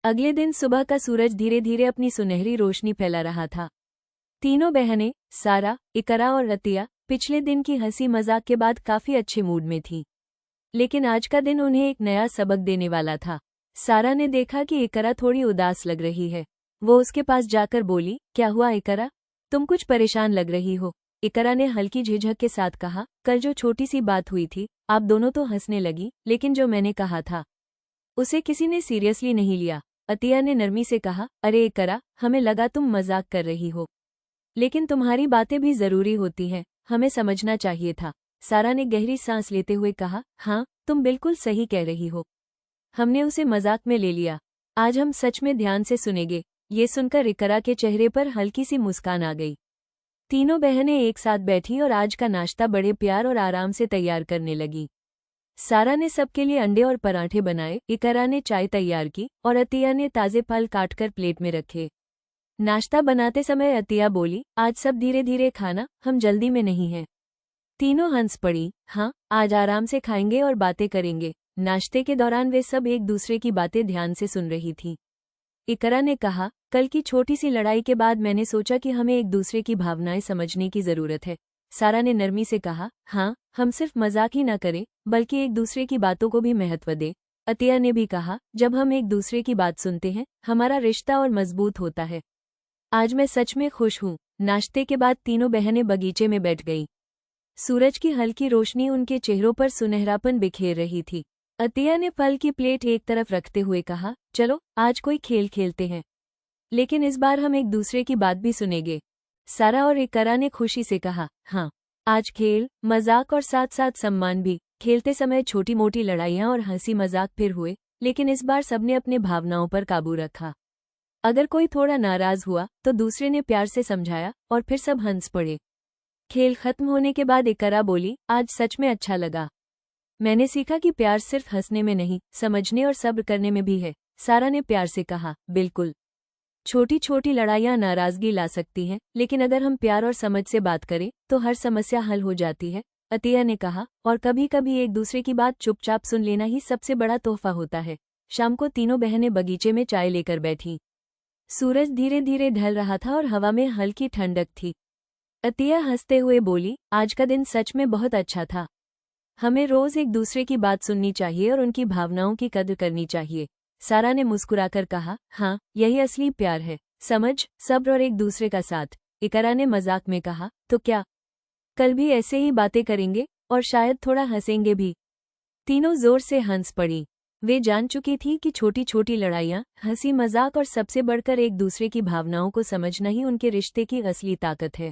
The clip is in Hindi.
अगले दिन सुबह का सूरज धीरे धीरे अपनी सुनहरी रोशनी फैला रहा था। तीनों बहनें, सारा, इकरा और अतिया, पिछले दिन की हंसी मजाक के बाद काफी अच्छे मूड में थी। लेकिन आज का दिन उन्हें एक नया सबक देने वाला था। सारा ने देखा कि इकरा थोड़ी उदास लग रही है। वो उसके पास जाकर बोली, क्या हुआ इकरा, तुम कुछ परेशान लग रही हो। इकरा ने हल्की झिझक के साथ कहा, कल जो छोटी सी बात हुई थी, आप दोनों तो हंसने लगी, लेकिन जो मैंने कहा था उसे किसी ने सीरियसली नहीं लिया। अतिया ने नरमी से कहा, अरे इकरा, हमें लगा तुम मजाक कर रही हो, लेकिन तुम्हारी बातें भी जरूरी होती हैं, हमें समझना चाहिए था। सारा ने गहरी सांस लेते हुए कहा, हाँ, तुम बिल्कुल सही कह रही हो, हमने उसे मजाक में ले लिया। आज हम सच में ध्यान से सुनेंगे। ये सुनकर इकरा के चेहरे पर हल्की सी मुस्कान आ गई। तीनों बहनें एक साथ बैठी और आज का नाश्ता बड़े प्यार और आराम से तैयार करने लगी। सारा ने सबके लिए अंडे और पराठे बनाए, इकरा ने चाय तैयार की और अतिया ने ताजे फल काटकर प्लेट में रखे। नाश्ता बनाते समय अतिया बोली, आज सब धीरे धीरे खाना, हम जल्दी में नहीं हैं। तीनों हंस पड़ी, हाँ, आज आराम से खाएंगे और बातें करेंगे। नाश्ते के दौरान वे सब एक दूसरे की बातें ध्यान से सुन रही थी। इकरा ने कहा, कल की छोटी सी लड़ाई के बाद मैंने सोचा कि हमें एक दूसरे की भावनाएं समझने की जरूरत है। सारा ने नरमी से कहा, हाँ, हम सिर्फ मजाक ही न करें, बल्कि एक दूसरे की बातों को भी महत्व दें। अतिया ने भी कहा, जब हम एक दूसरे की बात सुनते हैं, हमारा रिश्ता और मजबूत होता है। आज मैं सच में खुश हूँ। नाश्ते के बाद तीनों बहनें बगीचे में बैठ गईं। सूरज की हल्की रोशनी उनके चेहरों पर सुनहरापन बिखेर रही थी। अतिया ने फल की प्लेट एक तरफ रखते हुए कहा, चलो आज कोई खेल खेलते हैं, लेकिन इस बार हम एक दूसरे की बात भी सुनेंगे। सारा और इकरा ने खुशी से कहा, हाँ, आज खेल, मजाक और साथ साथ सम्मान भी। खेलते समय छोटी मोटी लड़ाइयाँ और हंसी मजाक फिर हुए, लेकिन इस बार सबने अपने भावनाओं पर काबू रखा। अगर कोई थोड़ा नाराज हुआ तो दूसरे ने प्यार से समझाया और फिर सब हंस पड़े। खेल खत्म होने के बाद इकरा बोली, आज सच में अच्छा लगा। मैंने सीखा कि प्यार सिर्फ हंसने में नहीं, समझने और सब्र करने में भी है। सारा ने प्यार से कहा, बिल्कुल, छोटी छोटी लड़ाइयाँ नाराजगी ला सकती हैं, लेकिन अगर हम प्यार और समझ से बात करें तो हर समस्या हल हो जाती है। अतिया ने कहा, और कभी कभी एक दूसरे की बात चुपचाप सुन लेना ही सबसे बड़ा तोहफा होता है। शाम को तीनों बहनें बगीचे में चाय लेकर बैठीं। सूरज धीरे धीरे ढल रहा था और हवा में हल्की ठंडक थी। अतिया हंसते हुए बोली, आज का दिन सच में बहुत अच्छा था। हमें रोज एक दूसरे की बात सुननी चाहिए और उनकी भावनाओं की कद्र करनी चाहिए। सारा ने मुस्कुराकर कहा, हाँ, यही असली प्यार है, समझ, सब्र और एक दूसरे का साथ। इकरा ने मजाक में कहा, तो क्या कल भी ऐसे ही बातें करेंगे और शायद थोड़ा हंसेंगे भी। तीनों जोर से हंस पड़ी। वे जान चुकी थी कि छोटी छोटी लड़ाइयाँ, हंसी मजाक और सबसे बढ़कर एक दूसरे की भावनाओं को समझना ही उनके रिश्ते की असली ताकत है।